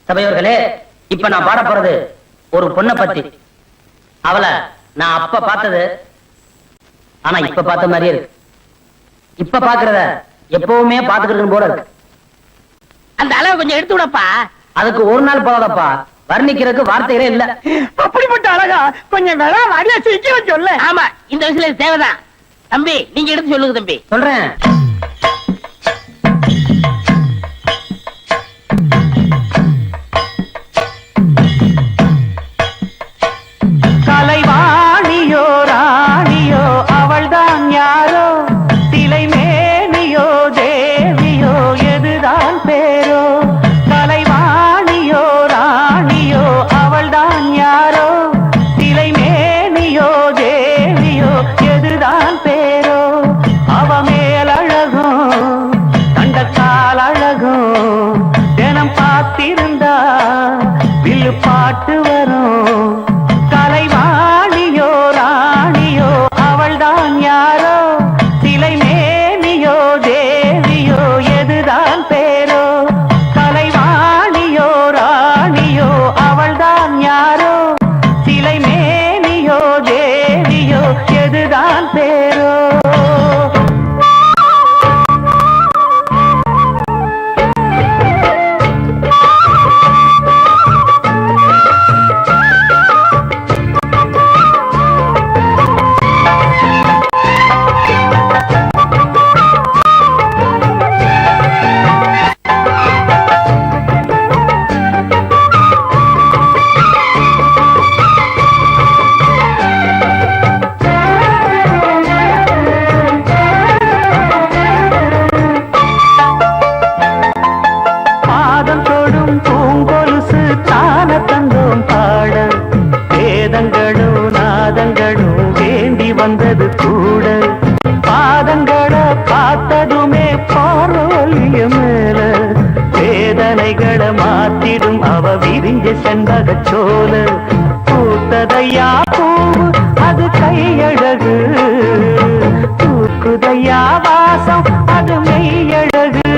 சபையோர்களே, இப்ப நான் பாட போறது ஒரு பொண்ணை பத்தி. அவளை நான் அப்ப பார்த்தது, ஆனா இப்ப பார்த்த மாதிரியே இருக்கு. இப்ப பாக்குறத எப்பவுமே பாத்துக்கிறது போல இருக்கு. அந்த அளவு கொஞ்சம் எடுத்து விடப்பா. அதுக்கு ஒரு நாள் போதாதப்பா, வர்ணிக்கிறதுக்கு வார்த்தைகளே இல்ல. அப்படிப்பட்ட அழகா கொஞ்சம் வேணா வரியா சீக்கிரம் சொல்லு. ஆமா, இந்த வயசுல தேவைதான். தம்பி, நீங்க எடுத்து சொல்லுங்க தம்பி. சொல்றேன். கலைவாணியோ ராணியோ அவள்தான் யாரோ, சிலை மேனியோ தேவியோ எதுதான் பேரோ. கலைவாணியோ ராணியோ அவள்தான் யாரோ, சிலை மேனியோ தேவியோ எதுதான் பேரோ. அவ மேலழகோ தண்டக்கால் அழகோ, தினம் பார்த்திருந்தா வில்லு பாட்டு வரும். கலைவாணியோ ராணியோ அவள்தான் யாரோ, சிலை மேனியோ தேவியோ எதுதான் பேரோ. கலைவாணியோ ராணியோ அவள்தான் யாரோ, சிலை மேனியோ தேவியோ எதுதான் பேரோ. வந்தது கூட பாதங்களை பார்த்ததுமே பார்வலிய மேல வேதனைகளை மாத்திடும் அவ விரிஞ்ச செண்பக சோல. பூத்ததையா பூ அது கையழகு, தூக்குதையா வாசம் அது மெய்யழகு.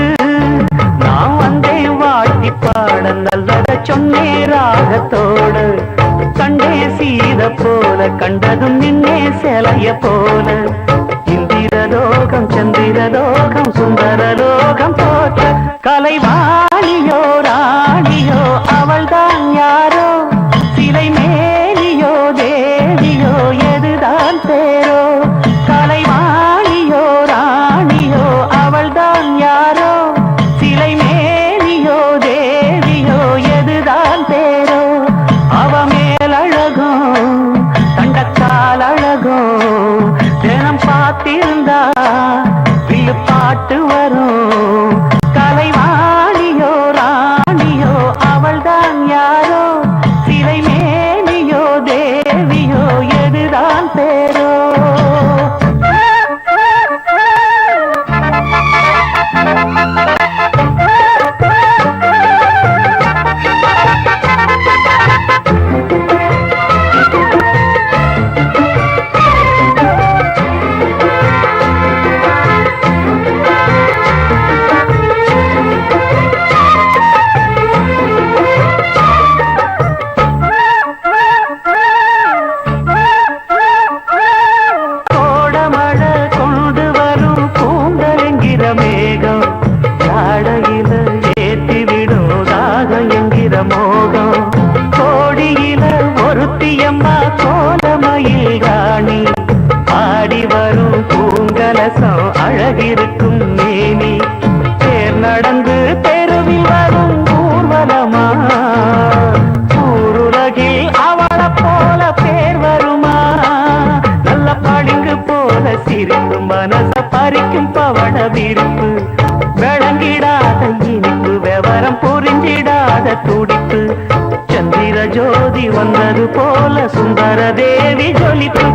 நான் வந்தே வாழ்த்தி பாட நல்லத சொன்னே ராகத்தோடு. கண்டே சீத போல கண்டதும் நின்னே சேலைய போல. இந்திரலோகம் சந்திரலோகம் சுந்தரலோகம் போற்ற கலைவாணியோ ராணியோ அவள்தான் யாரோ, சிலை மேனியோ தேவியோ எதுதான் பேரோ. கலைவாணியோ ராணியோ அவள்தான் யாரோ, சிலை மேனியோ தேவியோ எதுதான் பேரோ. அவ மேலழகோ தண்டக்கால் அழகோ, தினம் பார்த்திருந்தா வில்லு பாட்டு வரும். கலைவாணியோ ராணியோ அவள்தான் யாரோ, சிலை மேனியோ தேவியோ எதுதான் பேரோ. மேகம் ஜாடையில ஏற்றிவிடும் தாகம் என்கிற மோகம். கோடியில ஒருத்தியம்மா கோலமயில் ராணி, ஆடி வரும் பூங்கலசம் அழகிருக்கும் மேனி. தேர் நடந்து தெருவில் வரும் ஊர்வலமா, ஊருலகில் அவளை போல பேர் வருமா. நல்ல பளிங்கு போல சிரிக்கும் மனச பறிக்கும் பவள விரிப்பு. விளங்கிடாத இனிப்பு விவரம் புரிஞ்சிடாத துடிப்பு. சந்திர ஜோதி வந்தது போல சுந்தர தேவி ஜொலிப்பு.